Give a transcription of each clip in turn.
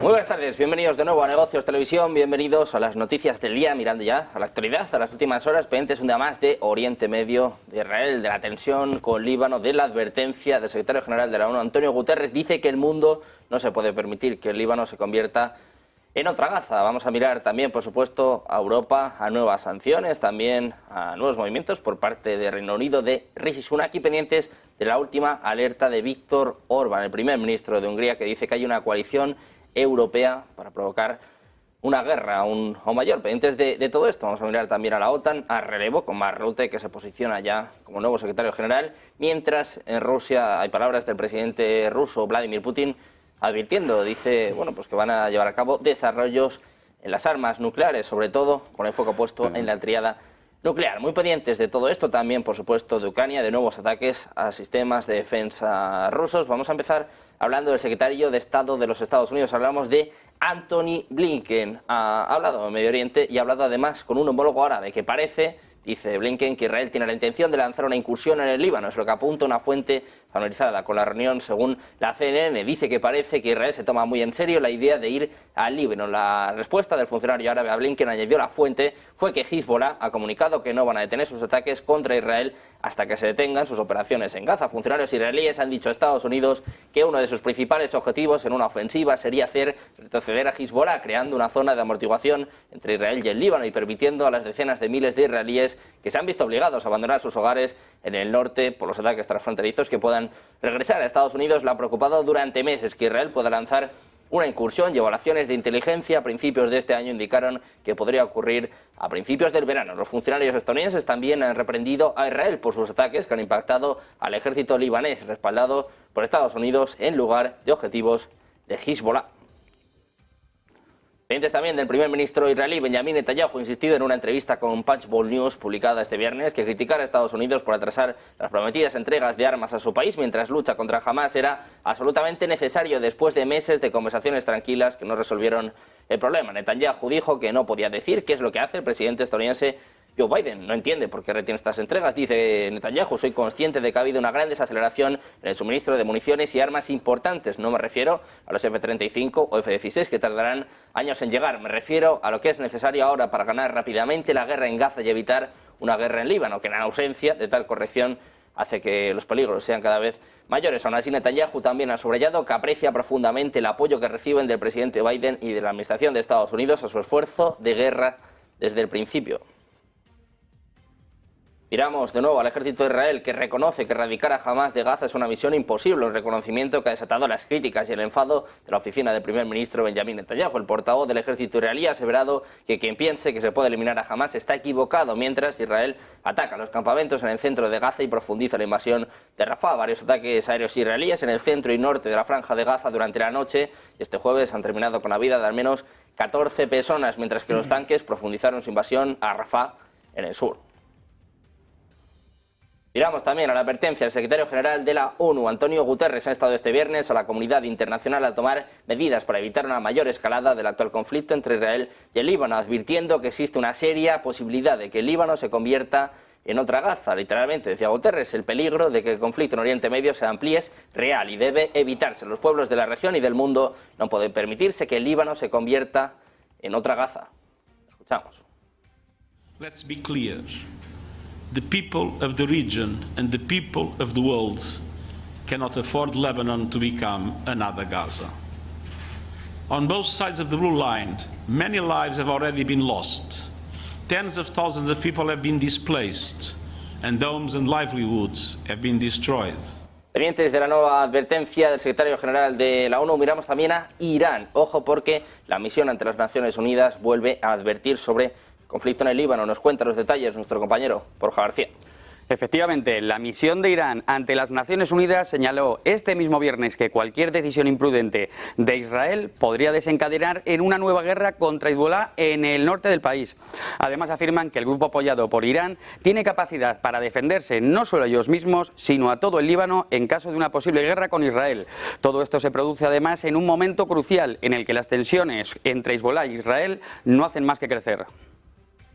Muy buenas tardes, bienvenidos de nuevo a Negocios Televisión, bienvenidos a las noticias del día, mirando ya a la actualidad, a las últimas horas, pendientes un día más de Oriente Medio, de Israel, de la tensión con Líbano, de la advertencia del secretario general de la ONU, Antonio Guterres, dice que el mundo no se puede permitir que el Líbano se convierta en otra Gaza. Vamos a mirar también, por supuesto, a Europa, a nuevas sanciones, también a nuevos movimientos por parte de Reino Unido, de Rishi Sunak, y pendientes de la última alerta de Viktor Orbán, el primer ministro de Hungría, que dice que hay una coalición europea para provocar una guerra aún mayor. Pendientes de todo esto, vamos a mirar también a la OTAN, a relevo, con Mark Rutte, que se posiciona ya como nuevo secretario general, mientras en Rusia hay palabras del presidente ruso Vladimir Putin advirtiendo, dice, bueno, pues que van a llevar a cabo desarrollos en las armas nucleares, sobre todo con el foco puesto en la tríada nuclear. Muy pendientes de todo esto, también, por supuesto, de Ucrania, de nuevos ataques a sistemas de defensa rusos. Vamos a empezar hablando del secretario de Estado de los Estados Unidos. Hablamos de Antony Blinken. Ha hablado de Medio Oriente y ha hablado además con un homólogo árabe que parece, dice Blinken, que Israel tiene la intención de lanzar una incursión en el Líbano. Es lo que apunta una fuente familiarizada con la reunión, según la CNN. Dice que parece que Israel se toma muy en serio la idea de ir al Líbano. La respuesta del funcionario árabe a Blinken, añadió la fuente, fue que Hezbollah ha comunicado que no van a detener sus ataques contra Israel hasta que se detengan sus operaciones en Gaza. Funcionarios israelíes han dicho a Estados Unidos que uno de sus principales objetivos en una ofensiva sería hacer retroceder a Hezbollah, creando una zona de amortiguación entre Israel y el Líbano y permitiendo a las decenas de miles de israelíes que se han visto obligados a abandonar sus hogares en el norte por los ataques transfronterizos que puedan regresar a Estados Unidos. Le ha preocupado durante meses que Israel pueda lanzar una incursión y evaluaciones de inteligencia a principios de este año indicaron que podría ocurrir a principios del verano. Los funcionarios estadounidenses también han reprendido a Israel por sus ataques que han impactado al ejército libanés, respaldado por Estados Unidos, en lugar de objetivos de Hezbollah. Pendientes también del primer ministro israelí Benjamin Netanyahu, ha insistido en una entrevista con Punchbowl News publicada este viernes que criticar a Estados Unidos por atrasar las prometidas entregas de armas a su país mientras lucha contra Hamas era absolutamente necesario después de meses de conversaciones tranquilas que no resolvieron el problema. Netanyahu dijo que no podía decir qué es lo que hace el presidente estadounidense Joe Biden. No entiende por qué retiene estas entregas. Dice Netanyahu: soy consciente de que ha habido una gran desaceleración en el suministro de municiones y armas importantes. No me refiero a los F-35 o F-16 que tardarán años en llegar. Me refiero a lo que es necesario ahora para ganar rápidamente la guerra en Gaza y evitar una guerra en Líbano, que en ausencia de tal corrección hace que los peligros sean cada vez mayores. Aún así, Netanyahu también ha subrayado que aprecia profundamente el apoyo que reciben del presidente Biden y de la administración de Estados Unidos a su esfuerzo de guerra desde el principio. Miramos de nuevo al ejército de Israel, que reconoce que erradicar a Hamas de Gaza es una misión imposible, un reconocimiento que ha desatado las críticas y el enfado de la oficina del primer ministro Benjamin Netanyahu. El portavoz del ejército israelí ha aseverado que quien piense que se puede eliminar a Hamas está equivocado, mientras Israel ataca los campamentos en el centro de Gaza y profundiza la invasión de Rafah. Varios ataques aéreos israelíes en el centro y norte de la franja de Gaza durante la noche y este jueves han terminado con la vida de al menos 14 personas, mientras que los tanques profundizaron su invasión a Rafah en el sur. Miramos también a la advertencia del secretario general de la ONU, Antonio Guterres, ha estado este viernes a la comunidad internacional a tomar medidas para evitar una mayor escalada del actual conflicto entre Israel y el Líbano, advirtiendo que existe una seria posibilidad de que el Líbano se convierta en otra Gaza. Literalmente, decía Guterres, el peligro de que el conflicto en Oriente Medio se amplíe es real y debe evitarse. Los pueblos de la región y del mundo no pueden permitirse que el Líbano se convierta en otra Gaza. Escuchamos. Let's be clear. The people of the region and the people of the world cannot afford Lebanon to become another Gaza. On both sides of the rule line, many lives have already been lost. Tens of thousands of people have been displaced, and homes and livelihoods have been destroyed. Pendientes de la nueva advertencia del secretario general de la ONU, miramos también a Irán. Ojo, porque la misión ante las Naciones Unidas vuelve a advertir sobre conflicto en el Líbano. Nos cuenta los detalles nuestro compañero Borja García. Efectivamente, la misión de Irán ante las Naciones Unidas señaló este mismo viernes que cualquier decisión imprudente de Israel podría desencadenar en una nueva guerra contra Hezbollah en el norte del país. Además, afirman que el grupo apoyado por Irán tiene capacidad para defenderse no solo a ellos mismos, sino a todo el Líbano en caso de una posible guerra con Israel. Todo esto se produce además en un momento crucial en el que las tensiones entre Hezbollah y Israel no hacen más que crecer.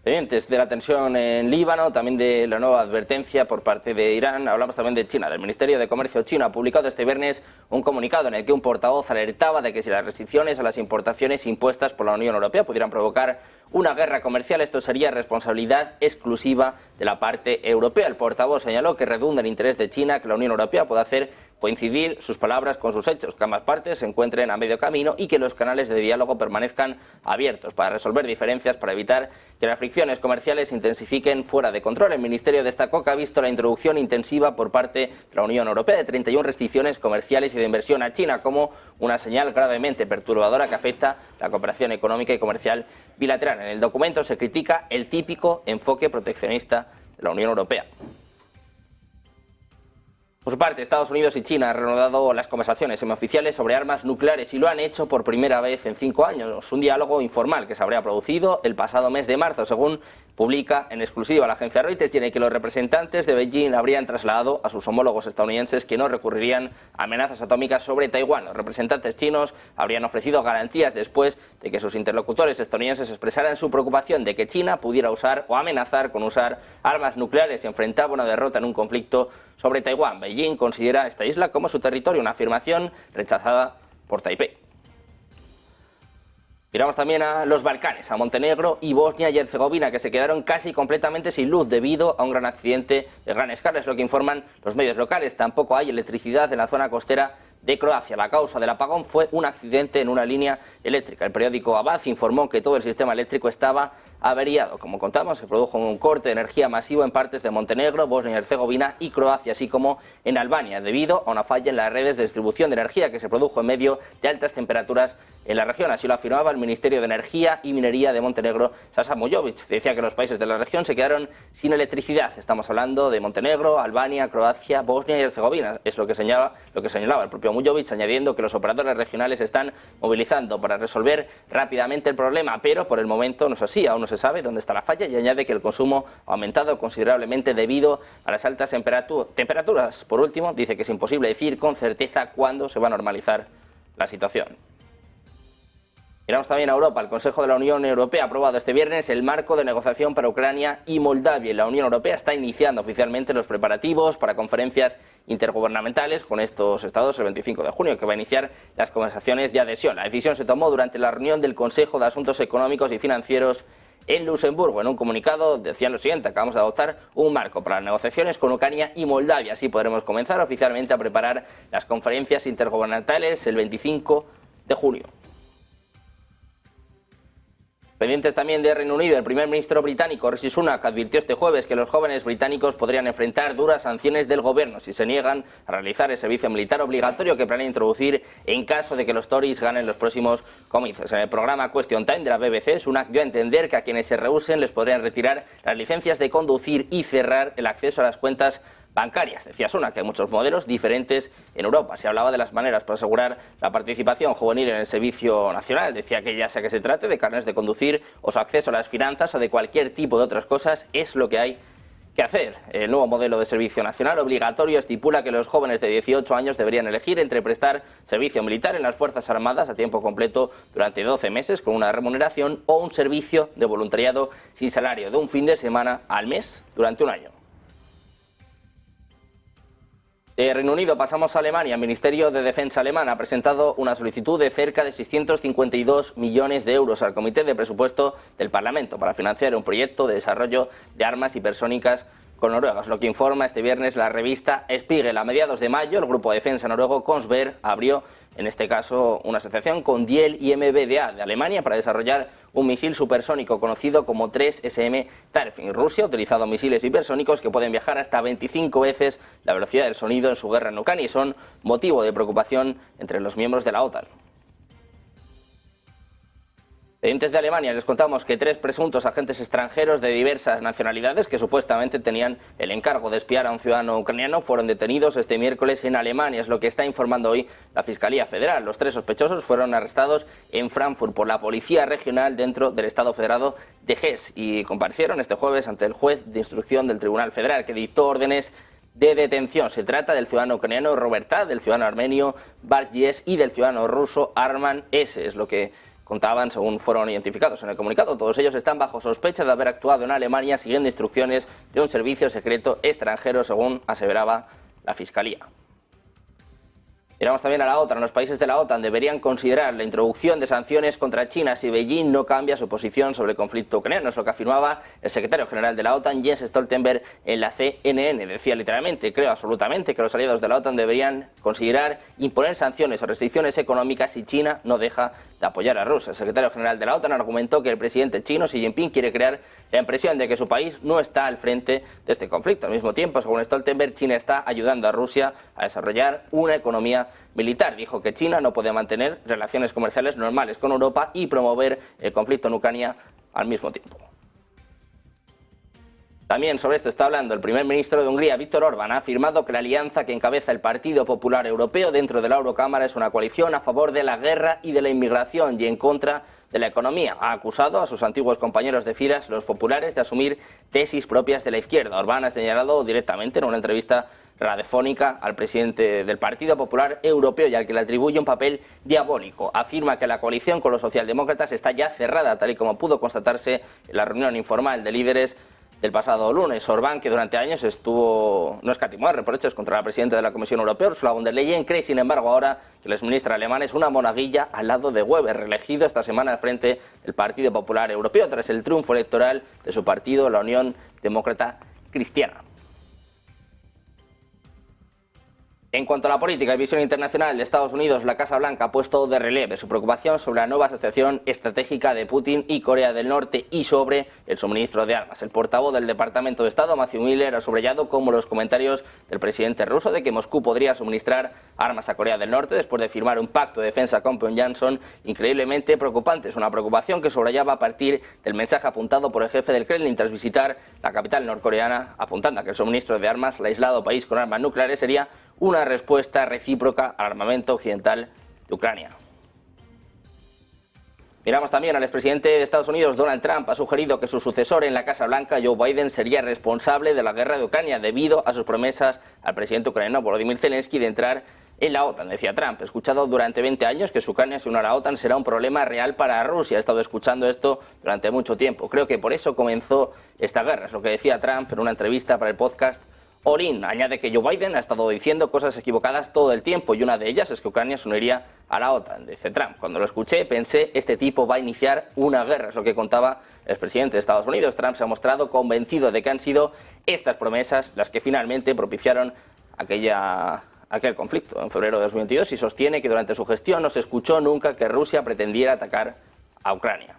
Pendientes de la tensión en Líbano, también de la nueva advertencia por parte de Irán, hablamos también de China. El Ministerio de Comercio chino ha publicado este viernes un comunicado en el que un portavoz alertaba de que si las restricciones a las importaciones impuestas por la Unión Europea pudieran provocar una guerra comercial, esto sería responsabilidad exclusiva de la parte europea. El portavoz señaló que redunda en interés de China que la Unión Europea pueda hacer coincidir sus palabras con sus hechos, que ambas partes se encuentren a medio camino y que los canales de diálogo permanezcan abiertos para resolver diferencias, para evitar que las fricciones comerciales se intensifiquen fuera de control. El Ministerio destacó que ha visto la introducción intensiva por parte de la Unión Europea de 31 restricciones comerciales y de inversión a China como una señal gravemente perturbadora que afecta la cooperación económica y comercial bilateral. En el documento se critica el típico enfoque proteccionista de la Unión Europea. Por su parte, Estados Unidos y China han reanudado las conversaciones semioficiales sobre armas nucleares y lo han hecho por primera vez en 5 años. Un diálogo informal que se habría producido el pasado mes de marzo, según publica en exclusiva la agencia Reuters, y en el que los representantes de Beijing habrían trasladado a sus homólogos estadounidenses que no recurrirían a amenazas atómicas sobre Taiwán. Los representantes chinos habrían ofrecido garantías después de que sus interlocutores estadounidenses expresaran su preocupación de que China pudiera usar o amenazar con usar armas nucleares y enfrentaba una derrota en un conflicto sobre Taiwán. Beijing considera esta isla como su territorio, una afirmación rechazada por Taipei. Miramos también a los Balcanes, a Montenegro y Bosnia y Herzegovina, que se quedaron casi completamente sin luz debido a un gran accidente de gran escala, es lo que informan los medios locales. Tampoco hay electricidad en la zona costera de Croacia. La causa del apagón fue un accidente en una línea eléctrica. El periódico Abaz informó que todo el sistema eléctrico estaba averiado. Como contamos, se produjo un corte de energía masivo en partes de Montenegro, Bosnia y Herzegovina y Croacia, así como en Albania, debido a una falla en las redes de distribución de energía que se produjo en medio de altas temperaturas en la región. Así lo afirmaba el Ministerio de Energía y Minería de Montenegro, Sasa Mujovic. Decía que los países de la región se quedaron sin electricidad. Estamos hablando de Montenegro, Albania, Croacia, Bosnia y Herzegovina. Es lo que señalaba el propio Mujovic, añadiendo que los operadores regionales están movilizando para resolver rápidamente el problema, pero por el momento no es así, aún no se sabe dónde está la falla, y añade que el consumo ha aumentado considerablemente debido a las altas temperaturas. Por último, dice que es imposible decir con certeza cuándo se va a normalizar la situación. Miramos también a Europa. El Consejo de la Unión Europea ha aprobado este viernes el marco de negociación para Ucrania y Moldavia. La Unión Europea está iniciando oficialmente los preparativos para conferencias intergubernamentales con estos estados el 25 de junio, que va a iniciar las conversaciones de adhesión. La decisión se tomó durante la reunión del Consejo de Asuntos Económicos y Financieros en Luxemburgo. En un comunicado decían lo siguiente: acabamos de adoptar un marco para las negociaciones con Ucrania y Moldavia. Así podremos comenzar oficialmente a preparar las conferencias intergubernamentales el 25 de junio. Pendientes también de Reino Unido, el primer ministro británico Rishi Sunak advirtió este jueves que los jóvenes británicos podrían enfrentar duras sanciones del gobierno si se niegan a realizar el servicio militar obligatorio que planea introducir en caso de que los Tories ganen los próximos comicios. En el programa Question Time de la BBC, Sunak dio a entender que a quienes se rehúsen les podrían retirar las licencias de conducir y cerrar el acceso a las cuentas bancarias. Decía Sunak que hay muchos modelos diferentes en Europa. Se hablaba de las maneras para asegurar la participación juvenil en el servicio nacional. Decía que ya sea que se trate de carnets de conducir o su acceso a las finanzas o de cualquier tipo de otras cosas, es lo que hay que hacer. El nuevo modelo de servicio nacional obligatorio estipula que los jóvenes de 18 años deberían elegir entre prestar servicio militar en las Fuerzas Armadas a tiempo completo durante 12 meses con una remuneración o un servicio de voluntariado sin salario de un fin de semana al mes durante un año. De Reino Unido pasamos a Alemania. El Ministerio de Defensa alemán ha presentado una solicitud de cerca de 652 millones de euros al Comité de Presupuesto del Parlamento para financiar un proyecto de desarrollo de armas hipersónicas con Noruega. Es lo que informa este viernes la revista Spiegel. A mediados de mayo, el grupo de defensa noruego Kongsberg abrió, en este caso, una asociación con Diehl y MBDA de Alemania para desarrollar un misil supersónico conocido como 3SM Tirpitz. Rusia ha utilizado misiles hipersónicos que pueden viajar hasta 25 veces la velocidad del sonido en su guerra en Ucrania y son motivo de preocupación entre los miembros de la OTAN. Pendientes de Alemania, les contamos que 3 presuntos agentes extranjeros de diversas nacionalidades que supuestamente tenían el encargo de espiar a un ciudadano ucraniano fueron detenidos este miércoles en Alemania, es lo que está informando hoy la Fiscalía Federal. Los 3 sospechosos fueron arrestados en Frankfurt por la Policía Regional dentro del Estado Federado de Hesse y comparecieron este jueves ante el juez de instrucción del Tribunal Federal que dictó órdenes de detención. Se trata del ciudadano ucraniano Robert A., del ciudadano armenio Bargies y del ciudadano ruso Arman S., es lo que contaban, según fueron identificados en el comunicado. Todos ellos están bajo sospecha de haber actuado en Alemania siguiendo instrucciones de un servicio secreto extranjero, según aseveraba la Fiscalía. Miramos también a la OTAN. Los países de la OTAN deberían considerar la introducción de sanciones contra China si Beijing no cambia su posición sobre el conflicto ucraniano. Es lo que afirmaba el secretario general de la OTAN, Jens Stoltenberg, en la CNN. Decía literalmente: creo absolutamente que los aliados de la OTAN deberían considerar imponer sanciones o restricciones económicas si China no deja de apoyar a Rusia. El secretario general de la OTAN argumentó que el presidente chino, Xi Jinping, quiere crear la impresión de que su país no está al frente de este conflicto. Al mismo tiempo, según Stoltenberg, China está ayudando a Rusia a desarrollar una economía militar. Dijo que China no puede mantener relaciones comerciales normales con Europa y promover el conflicto en Ucrania al mismo tiempo. También sobre esto está hablando el primer ministro de Hungría, Viktor Orbán. Ha afirmado que la alianza que encabeza el Partido Popular Europeo dentro de la Eurocámara es una coalición a favor de la guerra y de la inmigración y en contra de la economía. Ha acusado a sus antiguos compañeros de filas, los populares, de asumir tesis propias de la izquierda. Orbán ha señalado directamente en una entrevista radiofónica al presidente del Partido Popular Europeo y al que le atribuye un papel diabólico. Afirma que la coalición con los socialdemócratas está ya cerrada, tal y como pudo constatarse en la reunión informal de líderes del pasado lunes. Orbán, que durante años no escatimó reproches contra la presidenta de la Comisión Europea, Ursula von der Leyen, cree sin embargo ahora que el exministro alemán es una monaguilla al lado de Weber, reelegido esta semana al frente del Partido Popular Europeo tras el triunfo electoral de su partido, la Unión Demócrata Cristiana. En cuanto a la política y visión internacional de Estados Unidos, la Casa Blanca ha puesto de relieve su preocupación sobre la nueva asociación estratégica de Putin y Corea del Norte y sobre el suministro de armas. El portavoz del Departamento de Estado, Matthew Miller, ha subrayado cómo los comentarios del presidente ruso de que Moscú podría suministrar armas a Corea del Norte después de firmar un pacto de defensa con Pyongyang son increíblemente preocupantes. Una preocupación que subrayaba a partir del mensaje apuntado por el jefe del Kremlin tras visitar la capital norcoreana, apuntando a que el suministro de armas al aislado país con armas nucleares sería una respuesta recíproca al armamento occidental de Ucrania. Miramos también al expresidente de Estados Unidos, Donald Trump. Ha sugerido que su sucesor en la Casa Blanca, Joe Biden, sería responsable de la guerra de Ucrania debido a sus promesas al presidente ucraniano Volodymyr Zelensky de entrar en la OTAN. Decía Trump: he escuchado durante 20 años que si Ucrania se une a la OTAN será un problema real para Rusia. He estado escuchando esto durante mucho tiempo. Creo que por eso comenzó esta guerra. Es lo que decía Trump en una entrevista para el podcast All In. Añade que Joe Biden ha estado diciendo cosas equivocadas todo el tiempo y una de ellas es que Ucrania se uniría a la OTAN. Dice Trump: cuando lo escuché pensé, este tipo va a iniciar una guerra. Es lo que contaba el expresidente de Estados Unidos. Trump se ha mostrado convencido de que han sido estas promesas las que finalmente propiciaron aquel conflicto en febrero de 2022 y sostiene que durante su gestión no se escuchó nunca que Rusia pretendiera atacar a Ucrania.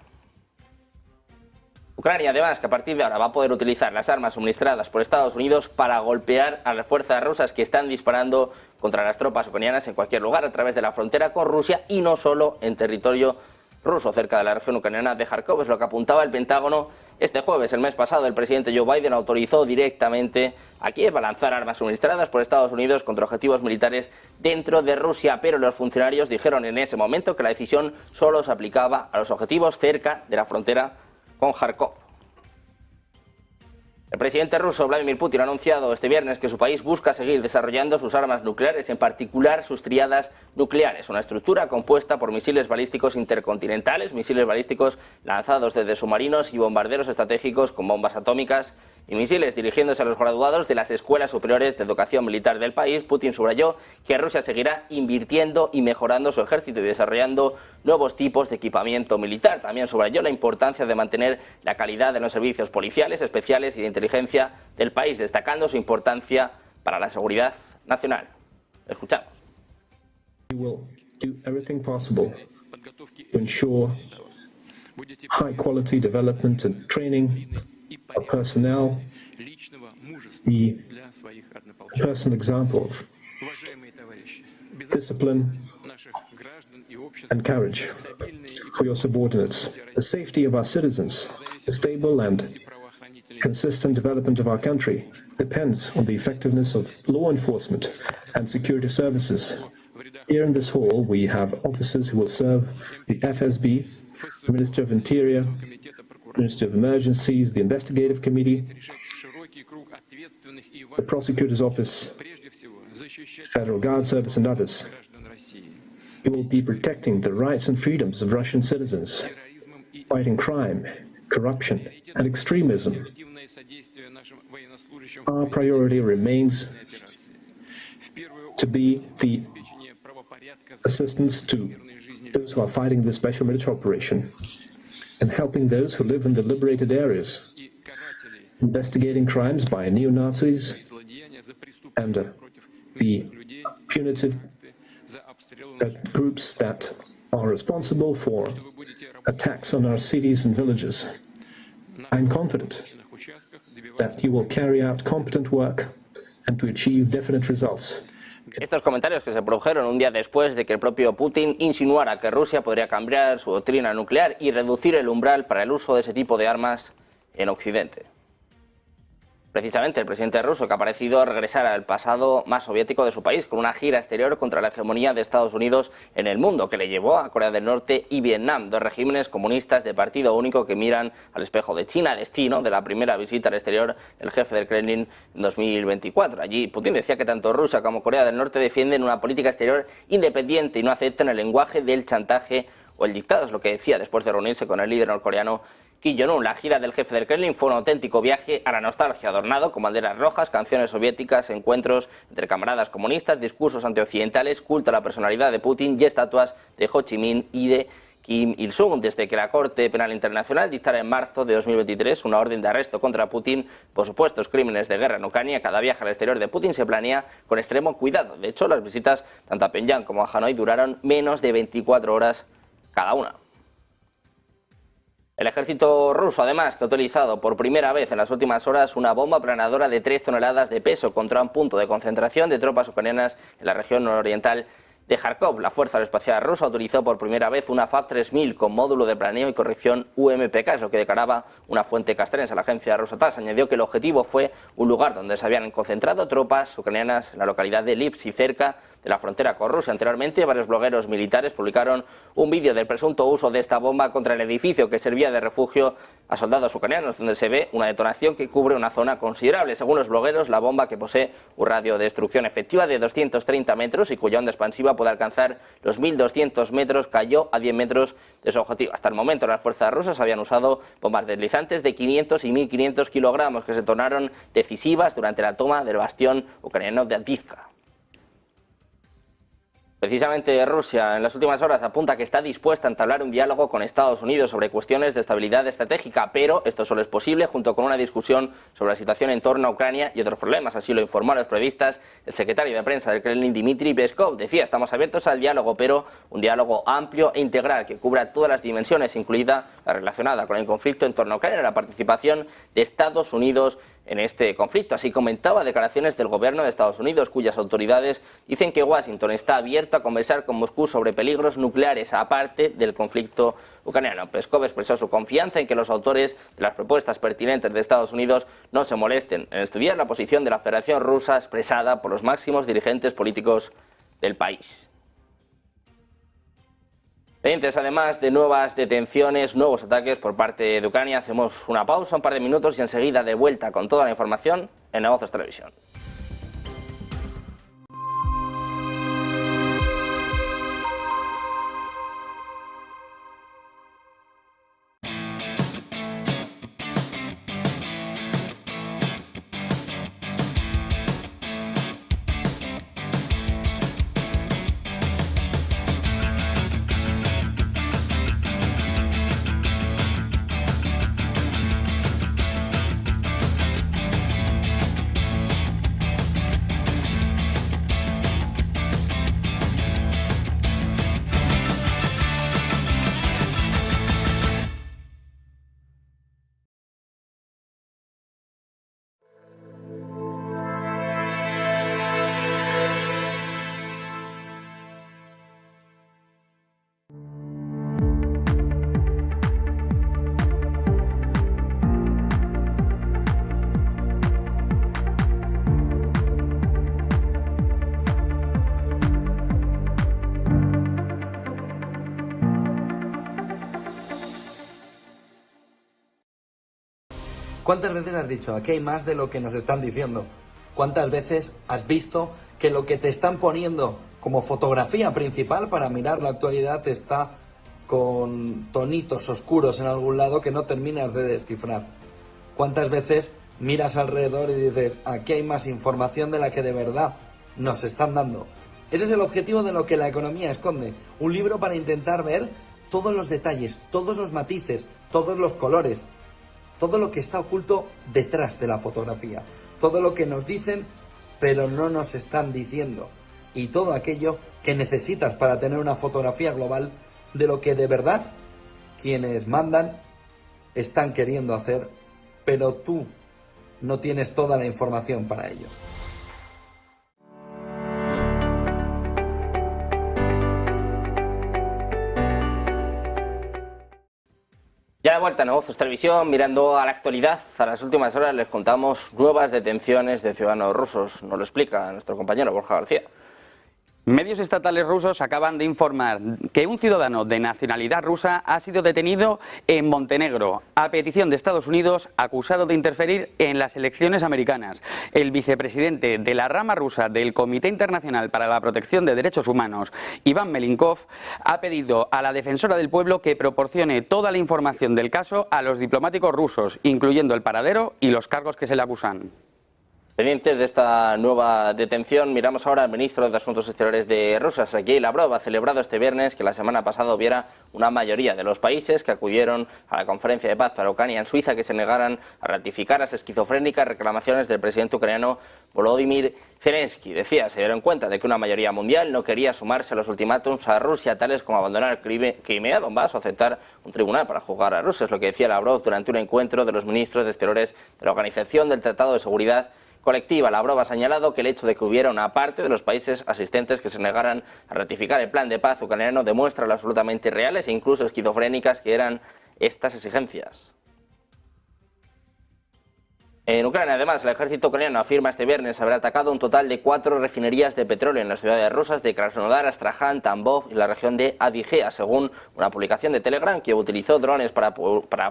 Ucrania, además, que a partir de ahora va a poder utilizar las armas suministradas por Estados Unidos para golpear a las fuerzas rusas que están disparando contra las tropas ucranianas en cualquier lugar a través de la frontera con Rusia y no solo en territorio ruso, cerca de la región ucraniana de Kharkov. Es lo que apuntaba el Pentágono este jueves. El mes pasado, el presidente Joe Biden autorizó directamente a Kiev a lanzar armas suministradas por Estados Unidos contra objetivos militares dentro de Rusia, pero los funcionarios dijeron en ese momento que la decisión solo se aplicaba a los objetivos cerca de la frontera con Kharkov. El presidente ruso Vladimir Putin ha anunciado este viernes que su país busca seguir desarrollando sus armas nucleares, en particular sus tríadas nucleares, una estructura compuesta por misiles balísticos intercontinentales, misiles balísticos lanzados desde submarinos y bombarderos estratégicos con bombas atómicas y misiles. Dirigiéndose a los graduados de las escuelas superiores de educación militar del país, Putin subrayó que Rusia seguirá invirtiendo y mejorando su ejército y desarrollando nuevos tipos de equipamiento militar. También subrayó la importancia de mantener la calidad de los servicios policiales, especiales y de inteligencia del país, destacando su importancia para la seguridad nacional. Escuchamos. We will do everything possible to ensure high quality development and training of personnel, the personal example of discipline and courage for your subordinates, the safety of our citizens, the stable and consistent development of our country depends on the effectiveness of law enforcement and security services. Here in this hall, we have officers who will serve the FSB, the Ministry of Interior, Ministry of Emergencies, the Investigative Committee, the Prosecutor's Office, Federal Guard Service and others. You will be protecting the rights and freedoms of Russian citizens, fighting crime, corruption, and extremism. Our priority remains to be the assistance to those who are fighting this special military operation and helping those who live in the liberated areas, investigating crimes by neo-Nazis and the punitive groups that are responsible for attacks on our cities and villages. I'm confident that you will carry out competent work and to achieve definite results. Estos comentarios que se produjeron un día después de que el propio Putin insinuara que Rusia podría cambiar su doctrina nuclear y reducir el umbral para el uso de ese tipo de armas en Occidente. Precisamente el presidente ruso, que ha parecido regresar al pasado más soviético de su país, con una gira exterior contra la hegemonía de Estados Unidos en el mundo, que le llevó a Corea del Norte y Vietnam, dos regímenes comunistas de partido único que miran al espejo de China, destino de la primera visita al exterior del jefe del Kremlin en 2024. Allí Putin decía que tanto Rusia como Corea del Norte defienden una política exterior independiente y no aceptan el lenguaje del chantaje o el dictado, es lo que decía después de reunirse con el líder norcoreano Kim Jong-un. La gira del jefe del Kremlin fue un auténtico viaje a la nostalgia, adornado con banderas rojas, canciones soviéticas, encuentros entre camaradas comunistas, discursos antioccidentales, culto a la personalidad de Putin y estatuas de Ho Chi Minh y de Kim Il-sung. Desde que la Corte Penal Internacional dictara en marzo de 2023 una orden de arresto contra Putin por supuestos crímenes de guerra en Ucrania, cada viaje al exterior de Putin se planea con extremo cuidado. De hecho, las visitas tanto a Pyongyang como a Hanoi duraron menos de 24 horas cada una. El ejército ruso, además, que ha utilizado por primera vez en las últimas horas una bomba planadora de 3 toneladas de peso contra un punto de concentración de tropas ucranianas en la región nororiental de Kharkov. La Fuerza Aeroespacial Rusa utilizó por primera vez una FAB-3000 con módulo de planeo y corrección UMPK, es lo que declaraba una fuente castrense. La agencia rusa TASS añadió que el objetivo fue un lugar donde se habían concentrado tropas ucranianas en la localidad de Lipsy, cerca de la frontera con Rusia. Anteriormente, varios blogueros militares publicaron un vídeo del presunto uso de esta bomba contra el edificio que servía de refugio a soldados ucranianos, donde se ve una detonación que cubre una zona considerable. Según los blogueros, la bomba, que posee un radio de destrucción efectiva de 230 metros y cuya onda expansiva puede alcanzar los 1.200 metros, cayó a 10 metros de su objetivo. Hasta el momento, las fuerzas rusas habían usado bombas deslizantes de 500 y 1.500 kilogramos que se tornaron decisivas durante la toma del bastión ucraniano de Avdiivka. Precisamente Rusia en las últimas horas apunta que está dispuesta a entablar un diálogo con Estados Unidos sobre cuestiones de estabilidad estratégica, pero esto solo es posible junto con una discusión sobre la situación en torno a Ucrania y otros problemas. Así lo informó a los periodistas el secretario de prensa del Kremlin, Dmitry Peskov. Decía: estamos abiertos al diálogo, pero un diálogo amplio e integral que cubra todas las dimensiones, incluida la relacionada con el conflicto en torno a Ucrania y la participación de Estados Unidos en este conflicto. Así comentaba declaraciones del gobierno de Estados Unidos, cuyas autoridades dicen que Washington está abierto a conversar con Moscú sobre peligros nucleares aparte del conflicto ucraniano. Peskov expresó su confianza en que los autores de las propuestas pertinentes de Estados Unidos no se molesten en estudiar la posición de la Federación Rusa expresada por los máximos dirigentes políticos del país. Pendientes además de nuevas detenciones, nuevos ataques por parte de Ucrania. Hacemos una pausa, un par de minutos y enseguida de vuelta con toda la información en Negocios Televisión. ¿Cuántas veces has dicho, aquí hay más de lo que nos están diciendo? ¿Cuántas veces has visto que lo que te están poniendo como fotografía principal para mirar la actualidad está con tonitos oscuros en algún lado que no terminas de descifrar. ¿Cuántas veces miras alrededor y dices, aquí hay más información de la que de verdad nos están dando? Ese es el objetivo de lo que la economía esconde. Un libro para intentar ver todos los detalles, todos los matices, todos los colores, todo lo que está oculto detrás de la fotografía, todo lo que nos dicen pero no nos están diciendo, y todo aquello que necesitas para tener una fotografía global de lo que de verdad quienes mandan están queriendo hacer, pero tú no tienes toda la información para ello. Ya de vuelta a Negocios Televisión, mirando a la actualidad, a las últimas horas les contamos nuevas detenciones de ciudadanos rusos. Nos lo explica nuestro compañero Borja García. Medios estatales rusos acaban de informar que un ciudadano de nacionalidad rusa ha sido detenido en Montenegro a petición de Estados Unidos, acusado de interferir en las elecciones americanas. El vicepresidente de la rama rusa del Comité Internacional para la Protección de Derechos Humanos, Iván Melinkov, ha pedido a la defensora del pueblo que proporcione toda la información del caso a los diplomáticos rusos, incluyendo el paradero y los cargos que se le acusan. Pendientes de esta nueva detención, miramos ahora al ministro de Asuntos Exteriores de Rusia, Sergei Lavrov, ha celebrado este viernes que la semana pasada hubiera una mayoría de los países que acudieron a la conferencia de paz para Ucrania en Suiza que se negaran a ratificar las esquizofrénicas reclamaciones del presidente ucraniano Volodymyr Zelensky. Decía, se dieron cuenta de que una mayoría mundial no quería sumarse a los ultimátums a Rusia, tales como abandonar Crimea, Donbass o aceptar un tribunal para juzgar a Rusia. Es lo que decía Lavrov durante un encuentro de los ministros de Exteriores de la Organización del Tratado de Seguridad Colectiva. Lavrov ha señalado que el hecho de que hubiera una parte de los países asistentes que se negaran a ratificar el plan de paz ucraniano demuestra lo absolutamente reales e incluso esquizofrénicas que eran estas exigencias. En Ucrania, además, el ejército ucraniano afirma este viernes haber atacado un total de 4 refinerías de petróleo en las ciudades rusas de Krasnodar, Astraján, Tambov y la región de Adygea, según una publicación de Telegram que utilizó drones para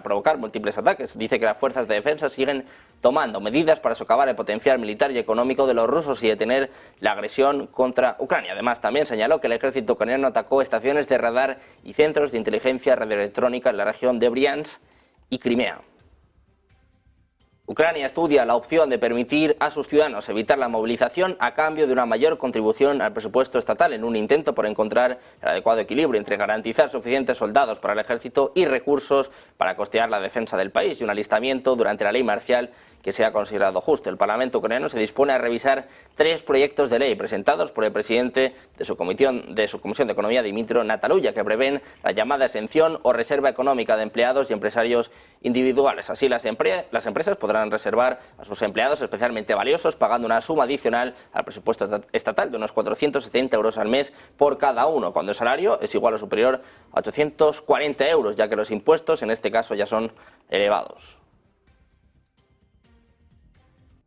provocar múltiples ataques. Dice que las fuerzas de defensa siguen tomando medidas para socavar el potencial militar y económico de los rusos y detener la agresión contra Ucrania. Además, también señaló que el ejército ucraniano atacó estaciones de radar y centros de inteligencia radioelectrónica en la región de Briansk y Crimea. Ucrania estudia la opción de permitir a sus ciudadanos evitar la movilización a cambio de una mayor contribución al presupuesto estatal en un intento por encontrar el adecuado equilibrio entre garantizar suficientes soldados para el ejército y recursos para costear la defensa del país y un alistamiento durante la ley marcial que se ha considerado justo. El Parlamento ucraniano se dispone a revisar 3 proyectos de ley presentados por el presidente de su Comisión de Economía, Dmytro Nataluya, que prevén la llamada exención o reserva económica de empleados y empresarios individuales. Así, las empresas podrán reservar a sus empleados especialmente valiosos pagando una suma adicional al presupuesto estatal de unos 470 euros al mes por cada uno, cuando el salario es igual o superior a 840 euros, ya que los impuestos en este caso ya son elevados.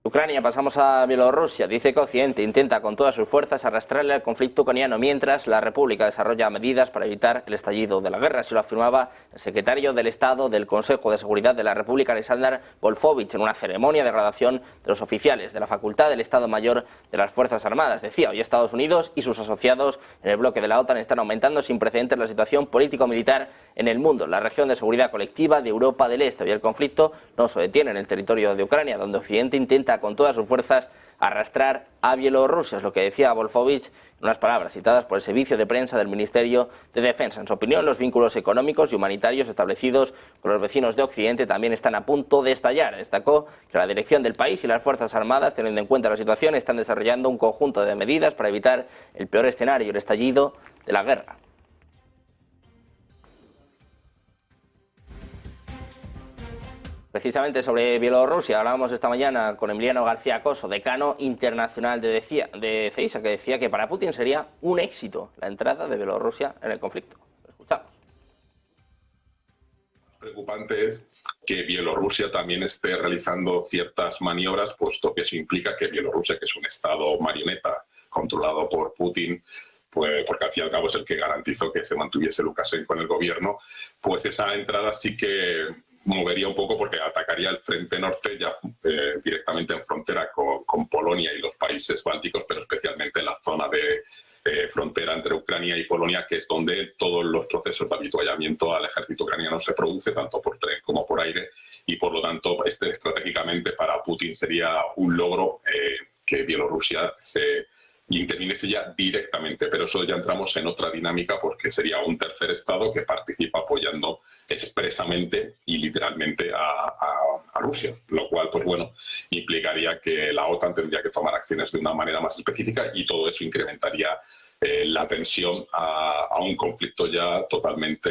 Ucrania, pasamos a Bielorrusia. Dice que Occidente intenta con todas sus fuerzas arrastrarle al conflicto ucraniano mientras la República desarrolla medidas para evitar el estallido de la guerra. Así lo afirmaba el secretario del Estado del Consejo de Seguridad de la República, Alexander Volfovich, en una ceremonia de graduación de los oficiales de la Facultad del Estado Mayor de las Fuerzas Armadas. Decía, hoy Estados Unidos y sus asociados en el bloque de la OTAN están aumentando sin precedentes la situación político-militar en el mundo, la región de seguridad colectiva de Europa del Este. Y el conflicto no se detiene en el territorio de Ucrania, donde Occidente intenta con todas sus fuerzas arrastrar a Bielorrusia, es lo que decía Volfovich en unas palabras citadas por el servicio de prensa del Ministerio de Defensa. En su opinión, los vínculos económicos y humanitarios establecidos con los vecinos de Occidente también están a punto de estallar. Destacó que la dirección del país y las Fuerzas Armadas, teniendo en cuenta la situación, están desarrollando un conjunto de medidas para evitar el peor escenario, el estallido de la guerra. Precisamente sobre Bielorrusia hablábamos esta mañana con Emiliano García Coso, decano internacional de CEISA, que decía que para Putin sería un éxito la entrada de Bielorrusia en el conflicto. Lo escuchamos. Preocupante es que Bielorrusia también esté realizando ciertas maniobras, puesto que eso implica que Bielorrusia, que es un estado marioneta controlado por Putin, pues, porque al fin y al cabo es el que garantizó que se mantuviese Lukashenko en el gobierno, pues esa entrada sí que movería un poco porque atacaría el frente norte ya directamente en frontera con Polonia y los países bálticos, pero especialmente en la zona de frontera entre Ucrania y Polonia, que es donde todos los procesos de habituallamiento al ejército ucraniano se produce, tanto por tren como por aire, y por lo tanto estratégicamente para Putin sería un logro que Bielorrusia se interviniese ya directamente, pero eso ya entramos en otra dinámica porque sería un tercer estado que participa apoyando expresamente y literalmente a Rusia, lo cual, pues bueno, implicaría que la OTAN tendría que tomar acciones de una manera más específica y todo eso incrementaría la tensión a un conflicto ya totalmente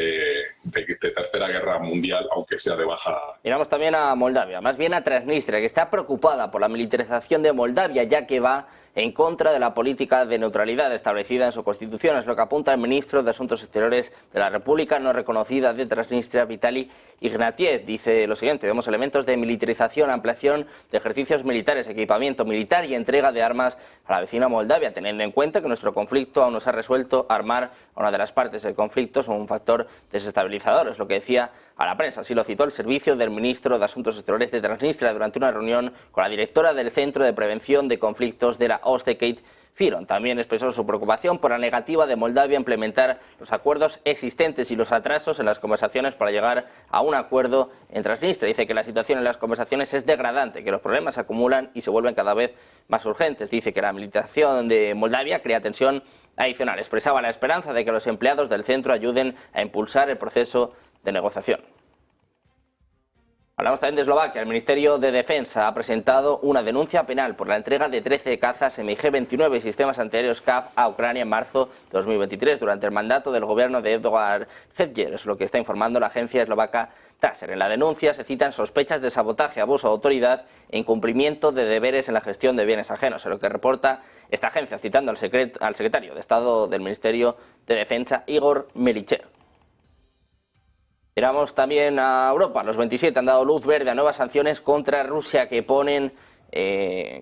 de tercera guerra mundial, aunque sea de baja. Miramos también a Moldavia, más bien a Transnistria, que está preocupada por la militarización de Moldavia, ya que va en contra de la política de neutralidad establecida en su constitución. Es lo que apunta el ministro de Asuntos Exteriores de la República no reconocida de Transnistria, Vitali Ignatiev. Dice lo siguiente: vemos elementos de militarización, ampliación de ejercicios militares, equipamiento militar y entrega de armas a la vecina Moldavia, teniendo en cuenta que nuestro conflicto aún no se ha resuelto. Armar a una de las partes del conflicto es un factor desestabilizador, es lo que decía a la prensa. Así lo citó el servicio del ministro de Asuntos Exteriores de Transnistria durante una reunión con la directora del Centro de Prevención de Conflictos de la OSCE, Kate Firon. También expresó su preocupación por la negativa de Moldavia a implementar los acuerdos existentes y los atrasos en las conversaciones para llegar a un acuerdo en Transnistria. Dice que la situación en las conversaciones es degradante, que los problemas se acumulan y se vuelven cada vez más urgentes. Dice que la militarización de Moldavia crea tensión adicional. Expresaba la esperanza de que los empleados del centro ayuden a impulsar el proceso de negociación. Hablamos también de Eslovaquia. El Ministerio de Defensa ha presentado una denuncia penal por la entrega de 13 cazas MiG-29 y sistemas antiaéreos CAV a Ucrania en marzo de 2023, durante el mandato del gobierno de Eduard Hedger. Es lo que está informando la agencia eslovaca TASER. En la denuncia se citan sospechas de sabotaje, abuso de autoridad e incumplimiento de deberes en la gestión de bienes ajenos. Es lo que reporta esta agencia, citando al secretario de Estado del Ministerio de Defensa, Igor Melichev. Miramos también a Europa. Los 27 han dado luz verde a nuevas sanciones contra Rusia que ponen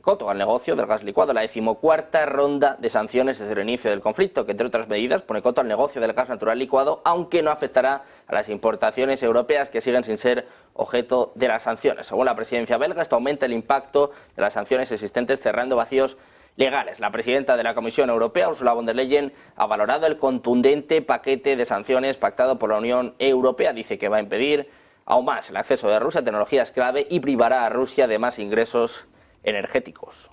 coto al negocio del gas licuado. La 14ª ronda de sanciones desde el inicio del conflicto, que entre otras medidas pone coto al negocio del gas natural licuado, aunque no afectará a las importaciones europeas que siguen sin ser objeto de las sanciones. Según la presidencia belga, esto aumenta el impacto de las sanciones existentes, cerrando vacíos legales. La presidenta de la Comisión Europea, Ursula von der Leyen, ha valorado el contundente paquete de sanciones pactado por la Unión Europea. Dice que va a impedir aún más el acceso de Rusia a tecnologías clave y privará a Rusia de más ingresos energéticos.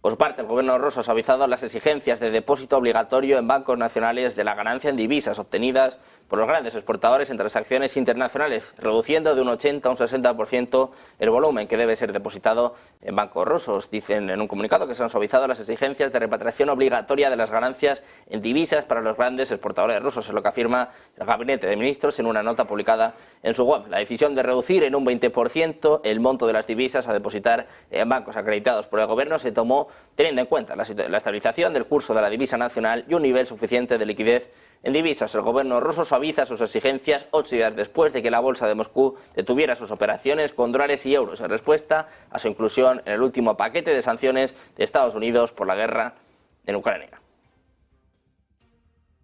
Por su parte, el gobierno ruso ha suavizado las exigencias de depósito obligatorio en bancos nacionales de la ganancia en divisas obtenidas por los grandes exportadores en transacciones internacionales, reduciendo de un 80 a un 60% el volumen que debe ser depositado en bancos rusos. Dicen en un comunicado que se han suavizado las exigencias de repatriación obligatoria de las ganancias en divisas para los grandes exportadores rusos, es lo que afirma el Gabinete de Ministros en una nota publicada en su web. La decisión de reducir en un 20% el monto de las divisas a depositar en bancos acreditados por el gobierno se tomó teniendo en cuenta la estabilización del curso de la divisa nacional y un nivel suficiente de liquidez en divisas. El gobierno ruso suaviza sus exigencias 8 días después de que la bolsa de Moscú detuviera sus operaciones con dólares y euros en respuesta a su inclusión en el último paquete de sanciones de Estados Unidos por la guerra en Ucrania.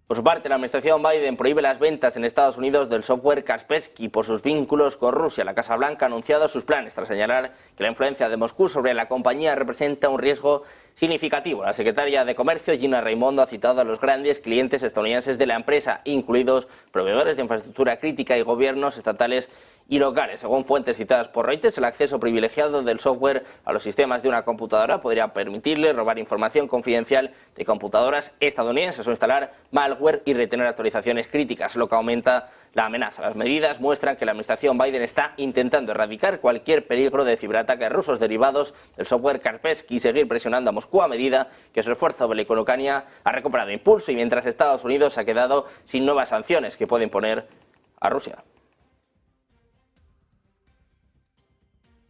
Por su parte, la administración Biden prohíbe las ventas en Estados Unidos del software Kaspersky por sus vínculos con Rusia. La Casa Blanca ha anunciado sus planes tras señalar que la influencia de Moscú sobre la compañía representa un riesgo significativo. La secretaria de Comercio, Gina Raimondo, ha citado a los grandes clientes estadounidenses de la empresa, incluidos proveedores de infraestructura crítica y gobiernos estatales y locales. Según fuentes citadas por Reuters, el acceso privilegiado del software a los sistemas de una computadora podría permitirle robar información confidencial de computadoras estadounidenses o instalar malware y retener actualizaciones críticas, lo que aumenta la amenaza. Las medidas muestran que la administración Biden está intentando erradicar cualquier peligro de ciberataques rusos derivados del software Kaspersky y seguir presionando a Moscú a medida que su esfuerzo bélico en Ucrania ha recobrado impulso y mientras Estados Unidos ha quedado sin nuevas sanciones que puede imponer a Rusia.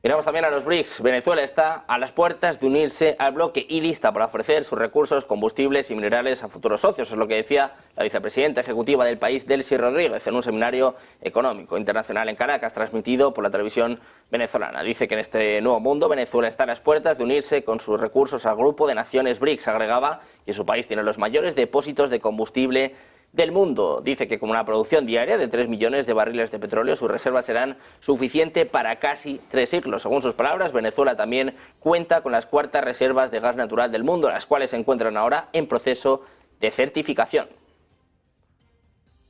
Miramos también a los BRICS. Venezuela está a las puertas de unirse al bloque y lista para ofrecer sus recursos, combustibles y minerales a futuros socios. Es lo que decía la vicepresidenta ejecutiva del país, Delcy Rodríguez, en un seminario económico internacional en Caracas, transmitido por la televisión venezolana. Dice que en este nuevo mundo Venezuela está a las puertas de unirse con sus recursos al grupo de naciones BRICS. Agregaba que su país tiene los mayores depósitos de combustible del mundo. Dice que con una producción diaria de 3 millones de barriles de petróleo, sus reservas serán suficientes para casi 3 siglos. Según sus palabras, Venezuela también cuenta con las cuartas reservas de gas natural del mundo, las cuales se encuentran ahora en proceso de certificación.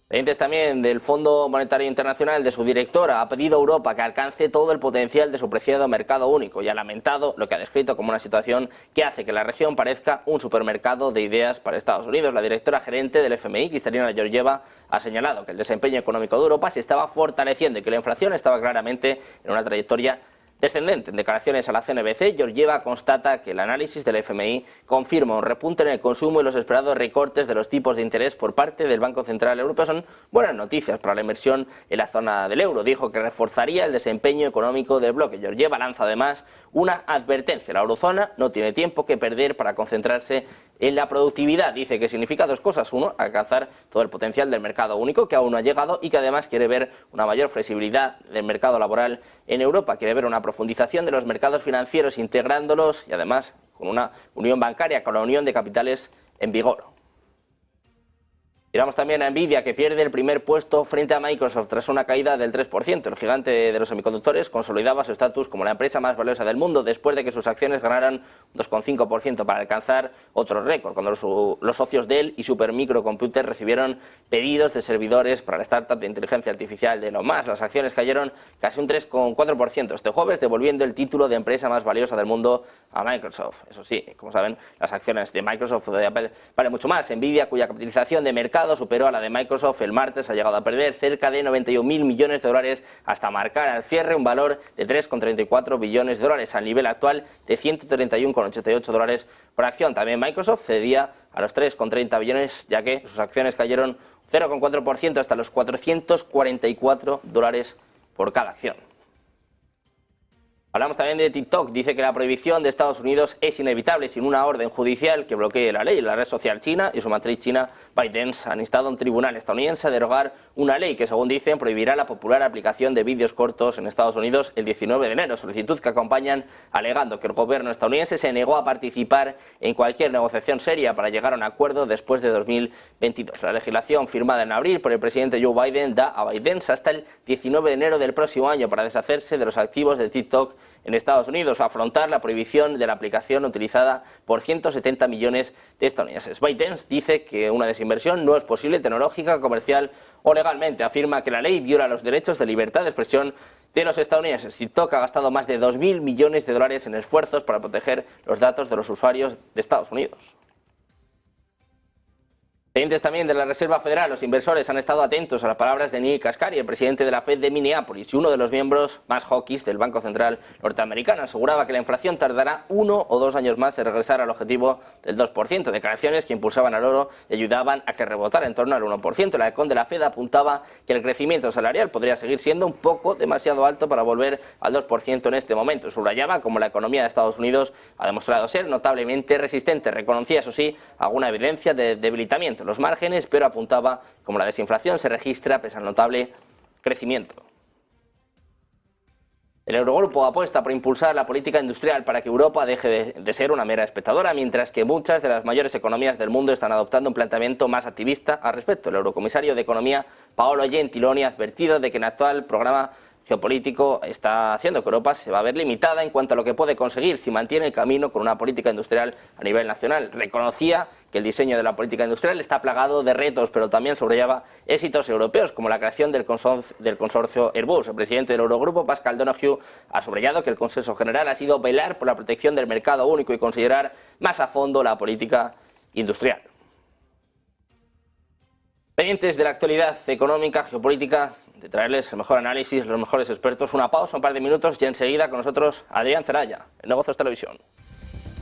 Pendientes también del Fondo Monetario Internacional, de su directora, ha pedido a Europa que alcance todo el potencial de su preciado mercado único y ha lamentado lo que ha descrito como una situación que hace que la región parezca un supermercado de ideas para Estados Unidos. La directora gerente del FMI, Kristalina Georgieva, ha señalado que el desempeño económico de Europa se estaba fortaleciendo y que la inflación estaba claramente en una trayectoria descendente. En declaraciones a la CNBC, Georgieva constata que el análisis del FMI confirma un repunte en el consumo y los esperados recortes de los tipos de interés por parte del Banco Central Europeo son buenas noticias para la inversión en la zona del euro. Dijo que reforzaría el desempeño económico del bloque. Georgieva lanza además una advertencia. La eurozona no tiene tiempo que perder para concentrarse en la productividad. Dice que significa dos cosas. Uno, alcanzar todo el potencial del mercado único, que aún no ha llegado, y que además quiere ver una mayor flexibilidad del mercado laboral en Europa. Quiere ver una profundización de los mercados financieros integrándolos y además con una unión bancaria, con la unión de capitales en vigor. Miramos también a Nvidia, que pierde el primer puesto frente a Microsoft tras una caída del 3%. El gigante de los semiconductores consolidaba su estatus como la empresa más valiosa del mundo después de que sus acciones ganaran un 2,5% para alcanzar otro récord, cuando los socios Dell y Supermicrocomputer recibieron pedidos de servidores para la startup de inteligencia artificial de Elon Musk. Las acciones cayeron casi un 3,4% este jueves, devolviendo el título de empresa más valiosa del mundo a Microsoft. Eso sí, como saben, las acciones de Microsoft o de Apple valen mucho más. Nvidia, cuya capitalización de mercado superó a la de Microsoft el martes, ha llegado a perder cerca de 91.000 millones de dólares hasta marcar al cierre un valor de 3,34 billones de dólares al nivel actual de 131,88 dólares por acción. También Microsoft cedía a los 3,30 billones, ya que sus acciones cayeron 0,4% hasta los 444 dólares por cada acción. Hablamos también de TikTok. Dice que la prohibición de Estados Unidos es inevitable sin una orden judicial que bloquee la ley. La red social china y su matriz china, ByteDance, han instado a un tribunal estadounidense a derogar una ley que, según dicen, prohibirá la popular aplicación de vídeos cortos en Estados Unidos el 19 de enero. Solicitud que acompañan alegando que el gobierno estadounidense se negó a participar en cualquier negociación seria para llegar a un acuerdo después de 2022. La legislación firmada en abril por el presidente Joe Biden da a ByteDance hasta el 19 de enero del próximo año para deshacerse de los activos de TikTok en Estados Unidos, a afrontar la prohibición de la aplicación utilizada por 170 millones de estadounidenses. ByteDance dice que una desinversión no es posible tecnológica, comercial o legalmente. Afirma que la ley viola los derechos de libertad de expresión de los estadounidenses. TikTok ha gastado más de 2.000 millones de dólares en esfuerzos para proteger los datos de los usuarios de Estados Unidos. Pendientes también de la Reserva Federal, los inversores han estado atentos a las palabras de Neil Kashkari, el presidente de la Fed de Minneapolis y uno de los miembros más hawkish del Banco Central norteamericano. Aseguraba que la inflación tardará 1 o 2 años más en regresar al objetivo del 2%. Declaraciones que impulsaban al oro y ayudaban a que rebotara en torno al 1%. El halcón de la Fed apuntaba que el crecimiento salarial podría seguir siendo un poco demasiado alto para volver al 2% en este momento. Subrayaba como la economía de Estados Unidos ha demostrado ser notablemente resistente. Reconocía, eso sí, alguna evidencia de debilitamiento los márgenes, pero apuntaba como la desinflación se registra pese al notable crecimiento. El Eurogrupo apuesta por impulsar la política industrial para que Europa deje de ser una mera espectadora, mientras que muchas de las mayores economías del mundo están adoptando un planteamiento más activista al respecto. El eurocomisario de Economía, Paolo Gentiloni, ha advertido de que el actual programa geopolítico está haciendo que Europa se va a ver limitada en cuanto a lo que puede conseguir si mantiene el camino con una política industrial a nivel nacional. Reconocía que el diseño de la política industrial está plagado de retos, pero también subrayaba éxitos europeos, como la creación del consorcio Airbus. El presidente del Eurogrupo, Pascal Donoghue, ha subrayado que el consenso general ha sido velar por la protección del mercado único y considerar más a fondo la política industrial. Pendientes de la actualidad económica, geopolítica, de traerles el mejor análisis, los mejores expertos. Una pausa, un par de minutos y enseguida con nosotros Adrián Ceraya, en Negocios Televisión.